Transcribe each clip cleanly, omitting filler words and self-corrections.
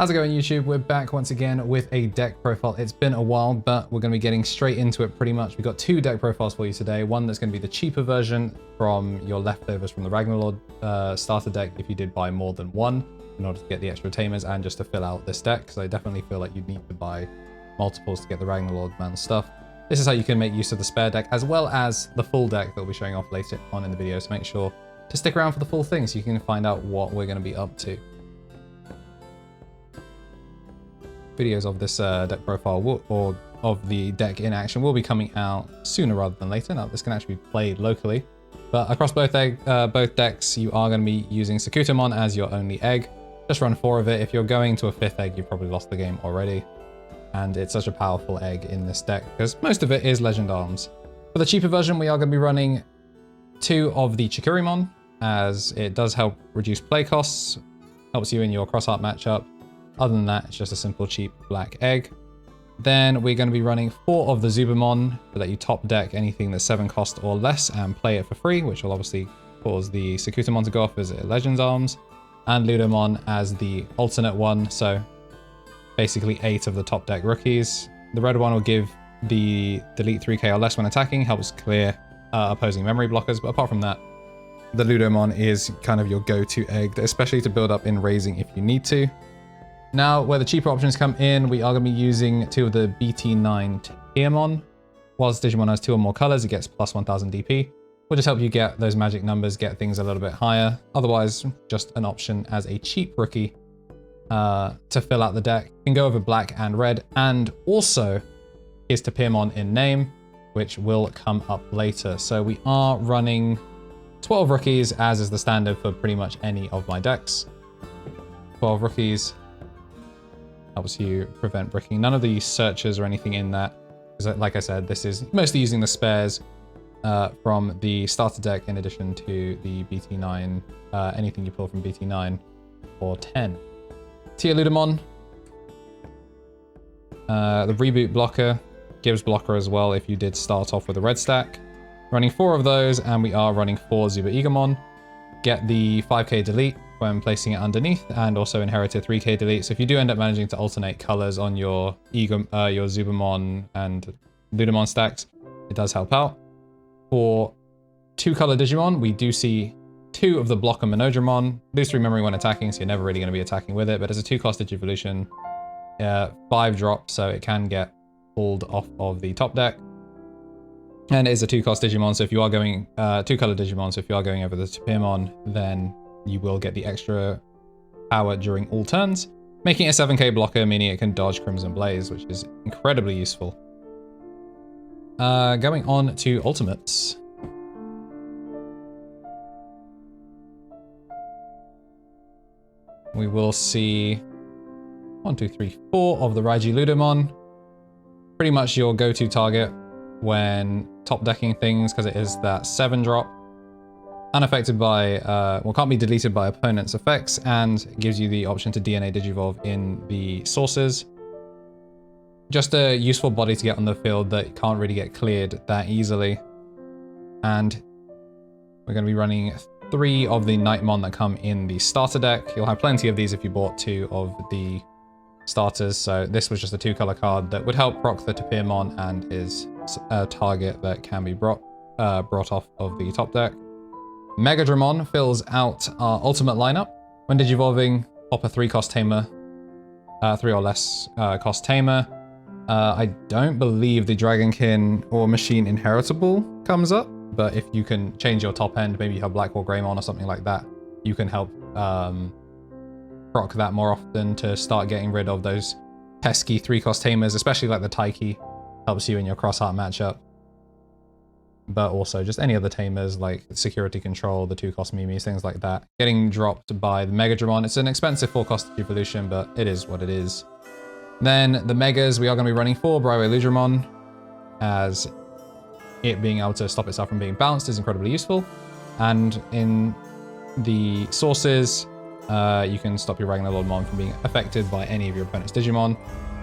How's it going, YouTube? We're back once again with a deck profile. It's been a while, but we're going to be getting straight into it pretty much. We've got two deck profiles for you today. One that's going to be the cheaper version from your leftovers from the RagnaLord starter deck if you did buy more than one in order to get the extra tamers and just to fill out this deck, because I definitely feel like you need to buy multiples to get the RagnaLoardmon stuff. This is how you can make use of the spare deck as well as the full deck that we'll be showing off later on in the video, so make sure to stick around for the full thing so you can find out what we're going to be up to. Videos of this deck profile or of the deck in action will be coming out sooner rather than later. Now, this can actually be played locally, but across both decks, you are going to be using Sakutamon as your only egg. Just run 4 of it. If you're going to a 5th egg, you've probably lost the game already. And it's such a powerful egg in this deck because most of it is Legend Arms. For the cheaper version, we are going to be running 2 of the Chikurimon, as it does help reduce play costs, helps you in your cross-art matchup. Other than that, it's just a simple, cheap black egg. Then we're going to be running 4 of the Zubamon so that you top deck anything that's 7 cost or less and play it for free, which will obviously cause the Sakutamon to go off as a Legends Arms, and Ludomon as the alternate one, so basically 8 of the top deck rookies. The red one will give the delete 3k or less when attacking, helps clear opposing memory blockers, but apart from that, the Ludomon is kind of your go-to egg, especially to build up in raising if you need to. Now, where the cheaper options come in, we are going to be using 2 of the BT9 Tiamon. Whilst Digimon has 2 or more colors, it gets plus 1000 DP. Will just help you get those magic numbers, get things a little bit higher. Otherwise, just an option as a cheap rookie to fill out the deck. You can go over black and red, and also is Tiamon in name, which will come up later. So we are running 12 rookies, as is the standard for pretty much any of my decks. 12 rookies. Helps you prevent bricking. None of the searches or anything in that, because like I said, this is mostly using the spares from the starter deck in addition to the BT9, anything you pull from BT9 or 10. Tia Ludamon. The reboot blocker gives blocker as well if you did start off with a red stack. Running 4 of those, and we are running 4 Zuba Egamon. Get the 5k delete when placing it underneath, and also inherited 3k delete. So if you do end up managing to alternate colors on your Zubamon and Ludamon stacks, it does help out. For 2 color Digimon, we do see 2 of the blocker Monodramon. Lose 3 memory when attacking, so you're never really going to be attacking with it, but as a 2-cost Digivolution, 5 drop, so it can get pulled off of the top deck. And it is a 2-cost Digimon, so if you are going 2-color Digimon, so if you are going over the Tiamon, then you will get the extra power during all turns, making it a 7k blocker, meaning it can dodge Crimson Blaze, which is incredibly useful. Going on to Ultimates. We will see 1, 2, 3, 4 of the Raiji Ludamon. Pretty much your go-to target when top decking things, because it is that 7 drop. Unaffected by, well, can't be deleted by opponent's effects, and gives you the option to DNA Digivolve in the sources. Just a useful body to get on the field that can't really get cleared that easily. And we're going to be running 3 of the Nightmon that come in the starter deck. You'll have plenty of these if you bought 2 of the starters, so this was just a 2-color card that would help proc the Tiamon and is a target that can be brought off of the top deck. Megadramon fills out our ultimate lineup. When Digivolving, pop a 3-cost tamer, 3 or less cost tamer. I don't believe the Dragonkin or Machine Inheritable comes up, but if you can change your top end, maybe you have Black or Greymon or something like that, you can help proc that more often to start getting rid of those pesky 3-cost tamers, especially like the Taiki, helps you in your cross-heart matchup. But also just any other tamers like Security Control, the 2-cost Mimis, things like that. Getting dropped by the Megadramon. It's an expensive 4-cost evolution, but it is what it is. Then the Megas, we are going to be running 4 Braiwe Ludramon, as it being able to stop itself from being bounced is incredibly useful. And in the sources, you can stop your RagnaLoardmon from being affected by any of your opponent's Digimon.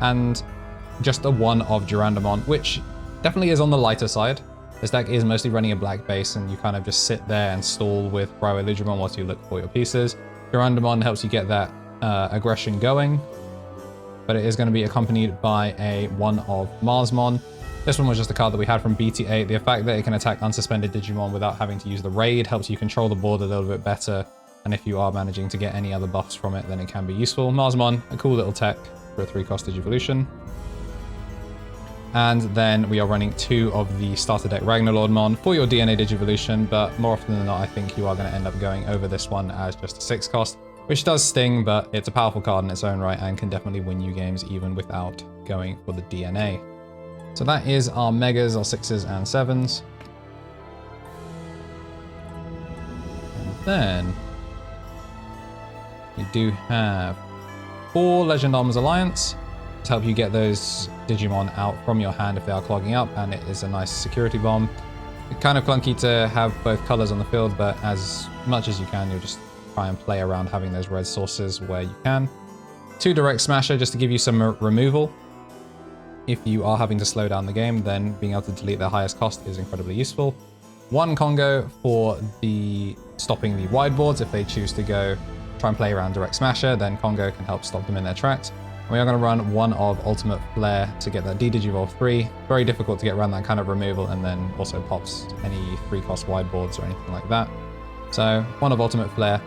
And just a 1 of Durandamon, which definitely is on the lighter side. This deck is mostly running a black base, and you kind of just sit there and stall with Braiwe Ludramon whilst you look for your pieces. Durandamon helps you get that aggression going, but it is going to be accompanied by one of Marsmon. This one was just a card that we had from BT8. The fact that it can attack unsuspended Digimon without having to use the raid helps you control the board a little bit better, and if you are managing to get any other buffs from it, then it can be useful. Marsmon, a cool little tech for a 3-cost Digivolution. And then we are running 2 of the starter deck RagnaLoardmon for your DNA Digivolution, but more often than not, I think you are going to end up going over this one as just a 6-cost, which does sting, but it's a powerful card in its own right and can definitely win you games even without going for the DNA. So that is our Megas, our 6s and 7s. And then we do have 4 Legend Arms Alliance to help you get those Digimon out from your hand if they are clogging up, and it is a nice security bomb. It's kind of clunky to have both colors on the field, but as much as you can, you'll just try and play around having those red sources where you can. 2 Direct Smasher just to give you some removal. If you are having to slow down the game, then being able to delete their highest cost is incredibly useful. 1 Congo for stopping the wide boards. If they choose to go try and play around Direct Smasher, then Congo can help stop them in their tracks. We are going to run 1 of Ultimate Flare to get that D-Digivolve 3. Very difficult to get around that kind of removal, and then also pops any 3-cost wide boards or anything like that. So 1 of Ultimate Flare.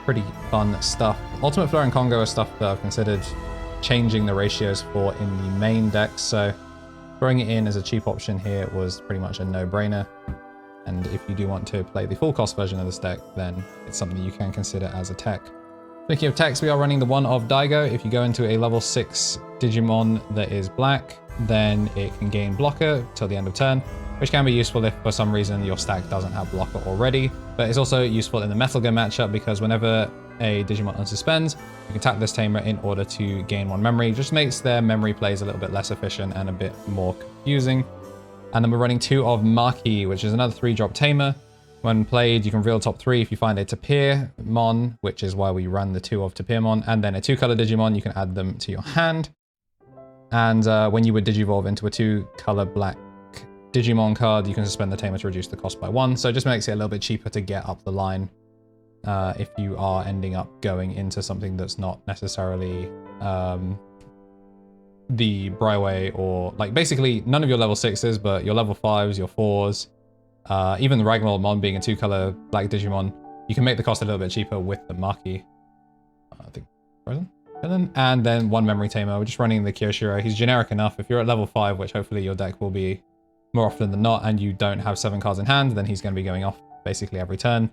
Pretty fun stuff. Ultimate Flare and Congo are stuff that I've considered changing the ratios for in the main deck, so throwing it in as a cheap option here was pretty much a no-brainer. And if you do want to play the full cost version of this deck, then it's something you can consider as a tech. Speaking of techs, we are running the 1 of Daigo. If you go into a level 6 Digimon that is black, then it can gain blocker till the end of turn, which can be useful if for some reason your stack doesn't have blocker already. But it's also useful in the Metal Gear matchup because whenever a Digimon unsuspends, you can tap this tamer in order to gain 1 memory. It just makes their memory plays a little bit less efficient and a bit more confusing. And then we're running 2 of Marquis, which is another 3-drop tamer. When played, you can reveal top 3 if you find a Tapirmon, which is why we run the 2 of Tapirmon, and then a 2-color Digimon, you can add them to your hand. And when you would Digivolve into a 2-color black Digimon card, you can suspend the tamer to reduce the cost by 1. So it just makes it a little bit cheaper to get up the line if you are ending up going into something that's not necessarily the Bryway, or like basically none of your level 6s, but your level 5s, your 4s, even the RagnaLoardmon being a 2-color black Digimon, you can make the cost a little bit cheaper with the Marquis. I think Frozen? And then 1 memory tamer. We're just running the Kyoshiro. He's generic enough. If you're at level 5, which hopefully your deck will be more often than not, and you don't have 7 cards in hand, then he's going to be going off basically every turn.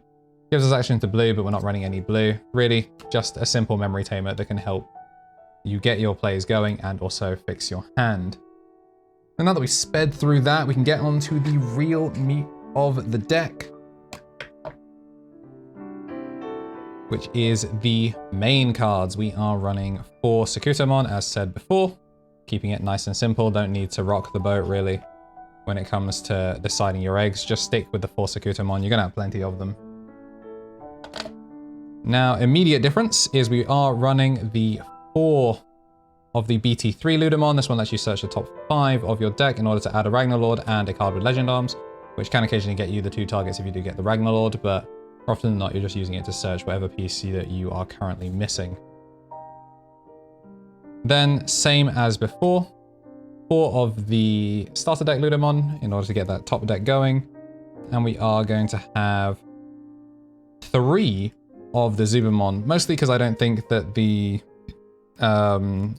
Gives us action to blue, but we're not running any blue. Really, just a simple memory tamer that can help you get your plays going and also fix your hand. And now that we sped through that, we can get on to the real meat of the deck, which is the main cards. We are running 4 Sakutomon, as said before, keeping it nice and simple. Don't need to rock the boat, really, when it comes to deciding your eggs. Just stick with the 4 Sakutomon. You're going to have plenty of them. Now, immediate difference is we are running the 4 of the BT3 Ludamon. This one lets you search the top 5 of your deck in order to add a RagnaLord and a card with Legend Arms, which can occasionally get you the 2 targets if you do get the RagnaLord, but more often than not, you're just using it to search whatever piece that you are currently missing. Then, same as before, 4 of the starter deck Ludamon in order to get that top deck going. And we are going to have 3 of the Zubamon, mostly because I don't think that the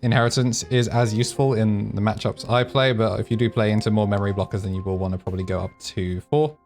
inheritance is as useful in the matchups I play, but if you do play into more memory blockers, then you will want to probably go up to 4.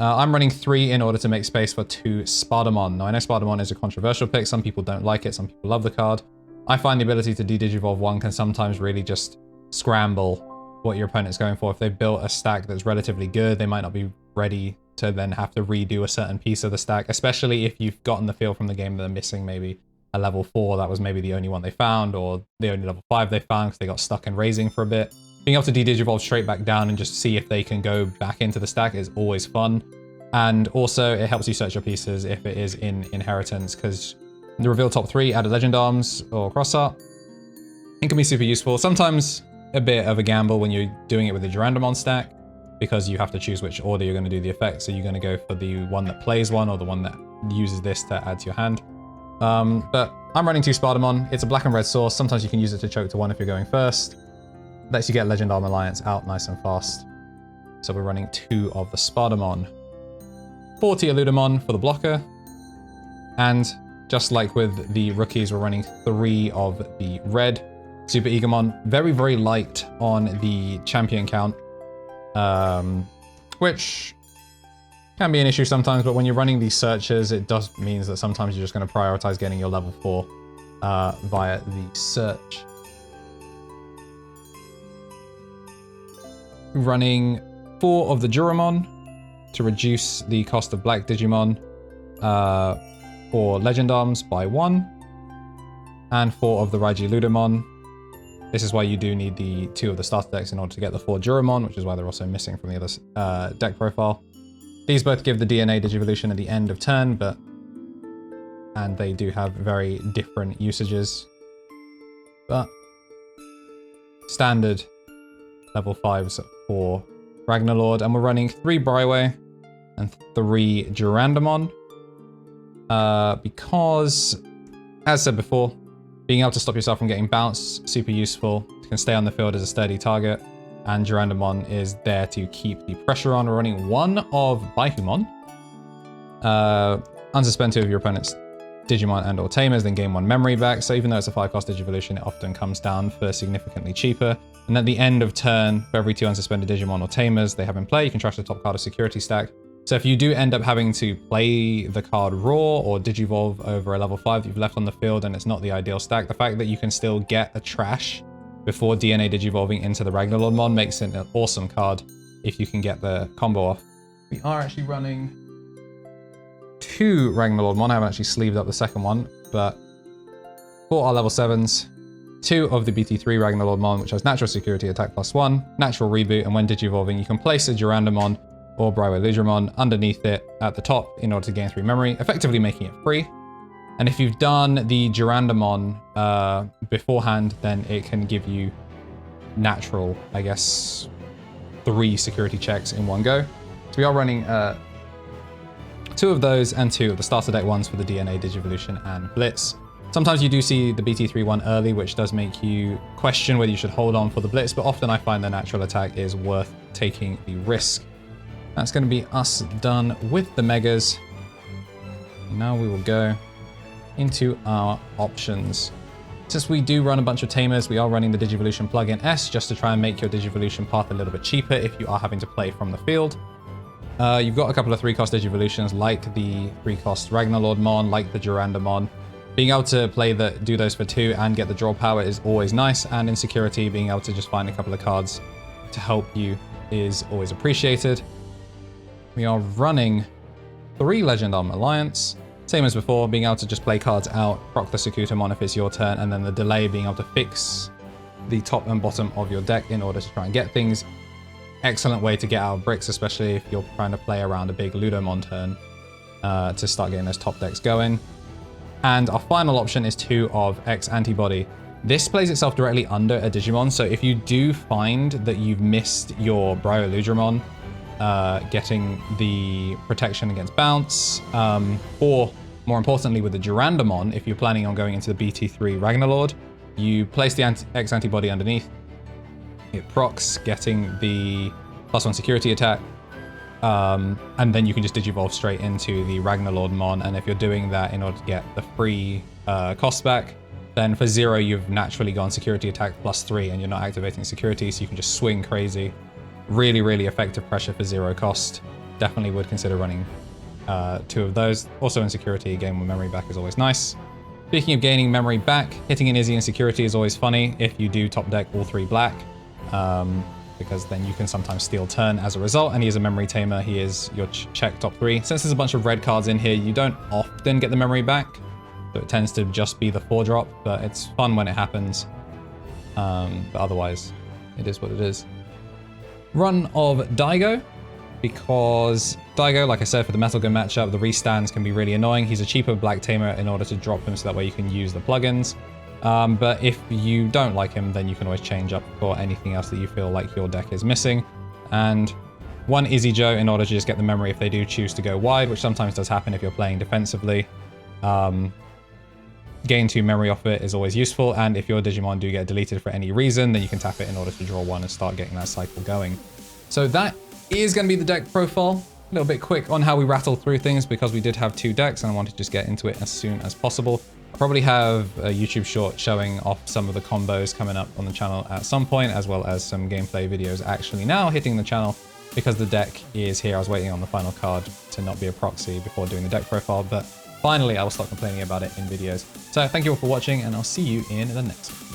I'm running 3 in order to make space for 2 Spartamon. Now, I know Spartamon is a controversial pick. Some people don't like it, some people love the card. I find the ability to de-Digivolve 1 can sometimes really just scramble what your opponent's going for. If they've built a stack that's relatively good, they might not be ready to then have to redo a certain piece of the stack, especially if you've gotten the feel from the game that they're missing maybe a level 4 that was maybe the only one they found, or the only level 5 they found because they got stuck in raising for a bit. Being able to de-Digivolve straight back down and just see if they can go back into the stack is always fun. And also it helps you search your pieces if it is in inheritance, because the reveal top 3, add a Legend Arms or Cross Art. It can be super useful. Sometimes a bit of a gamble when you're doing it with the Durandamon stack, because you have to choose which order you're going to do the effect. So you're going to go for the one that plays one or the one that uses this to add to your hand. But I'm running 2 Spartamon. It's a black and red source. Sometimes you can use it to choke to 1 if you're going first. Lets you get Legend Arm Alliance out nice and fast. So we're running 2 of the Spartamon. 40 Eludamon for the blocker. And just like with the rookies, we're running 3 of the red Super Eagomon. Very, very light on the champion count. Which can be an issue sometimes, but when you're running these searches, it does means that sometimes you're just going to prioritize getting your level 4 via the search. Running 4 of the Jellymon to reduce the cost of black Digimon or Legend Arms by 1, and 4 of the RagnaLoardmon. This is why you do need the 2 of the starter decks in order to get the 4 Jellymon, which is why they're also missing from the other deck profile. These both give the DNA Digivolution at the end of turn, and they do have very different usages. But standard level 5s for RagnaLord, and we're running 3 Bryway and 3 Durandamon. Because, as said before, being able to stop yourself from getting bounced, super useful. You can stay on the field as a sturdy target. And Durandamon is there to keep the pressure on. We're running 1 of Veemon. Unsuspend 2 of your opponent's Digimon and or Tamers, then gain 1 memory back. So even though it's a 5-cost Digivolution, it often comes down for significantly cheaper. And at the end of turn, for every 2 unsuspended Digimon or Tamers they have in play, you can trash the top card of security stack. So if you do end up having to play the card raw or Digivolve over a level 5 that you've left on the field and it's not the ideal stack, the fact that you can still get a trash before DNA Digivolving into the RagnaLoardmon makes it an awesome card if you can get the combo off. We are actually running 2 RagnaLoardmon. I haven't actually sleeved up the second one, but for our level 7s, 2 of the BT3 RagnaLoardmon, which has natural security attack +1, natural reboot, and when Digivolving, you can place a Durandamon or RagnaLoardmon underneath it at the top in order to gain 3 memory, effectively making it free. And if you've done the Durandamon beforehand, then it can give you natural, I guess, 3 security checks in one go. So we are running 2 of those and 2 of the starter deck ones for the DNA Digivolution and Blitz. Sometimes you do see the BT3 one early, which does make you question whether you should hold on for the Blitz, but often I find the natural attack is worth taking the risk. That's going to be us done with the Megas. Now we will go into our options. Since we do run a bunch of Tamers, we are running the Digivolution plugin S just to try and make your Digivolution path a little bit cheaper if you are having to play from the field. You've got a couple of 3-cost Digivolutions like the 3-cost RagnaLoardmon, like the Durandamon. Being able to do those for 2 and get the draw power is always nice, and in security, being able to just find a couple of cards to help you is always appreciated. We are running 3 Legend Arm Alliance. Same as before, being able to just play cards out, proc the Sukutamon if it's your turn, and then the delay being able to fix the top and bottom of your deck in order to try and get things. Excellent way to get out of bricks, especially if you're trying to play around a big Ludomon turn to start getting those top decks going. And our final option is 2 of X Antibody. This plays itself directly under a Digimon, so if you do find that you've missed your RagnaLoardmon, getting the protection against bounce, or more importantly with the Durandamon, if you're planning on going into the BT3 RagnaLord, you place the X Antibody underneath, it procs, getting the +1 security attack, and then you can just Digivolve straight into the RagnaLoardmon, and if you're doing that in order to get the free costs back, then for 0 you've naturally gone security attack +3 and you're not activating security, so you can just swing crazy. Really, really effective pressure for 0 cost. Definitely would consider running 2 of those. Also in security, gain 1 memory back is always nice. Speaking of gaining memory back, hitting an Izzy in security is always funny if you do top deck all 3 black, because then you can sometimes steal turn as a result, and he is a memory tamer. He is your check top 3. Since there's a bunch of red cards in here, you don't often get the memory back, so it tends to just be the 4-drop, but it's fun when it happens. But otherwise, it is what it is. Run of Daigo, because Daigo, like I said, for the Metal Gun matchup, the restands can be really annoying. He's a cheaper black tamer in order to drop him, so that way you can use the plugins. But if you don't like him, then you can always change up for anything else that you feel like your deck is missing. And 1 Izzy Joe in order to just get the memory if they do choose to go wide, which sometimes does happen if you're playing defensively. gain 2 memory off it is always useful, and if your Digimon do get deleted for any reason, then you can tap it in order to draw 1 and start getting that cycle going. So that is going to be the deck profile. A little bit quick on how we rattle through things because we did have 2 decks and I wanted to just get into it as soon as possible. I'll probably have a YouTube short showing off some of the combos coming up on the channel at some point, as well as some gameplay videos actually now hitting the channel because the deck is here. I was waiting on the final card to not be a proxy before doing the deck profile, but finally I will stop complaining about it in videos. So thank you all for watching and I'll see you in the next one.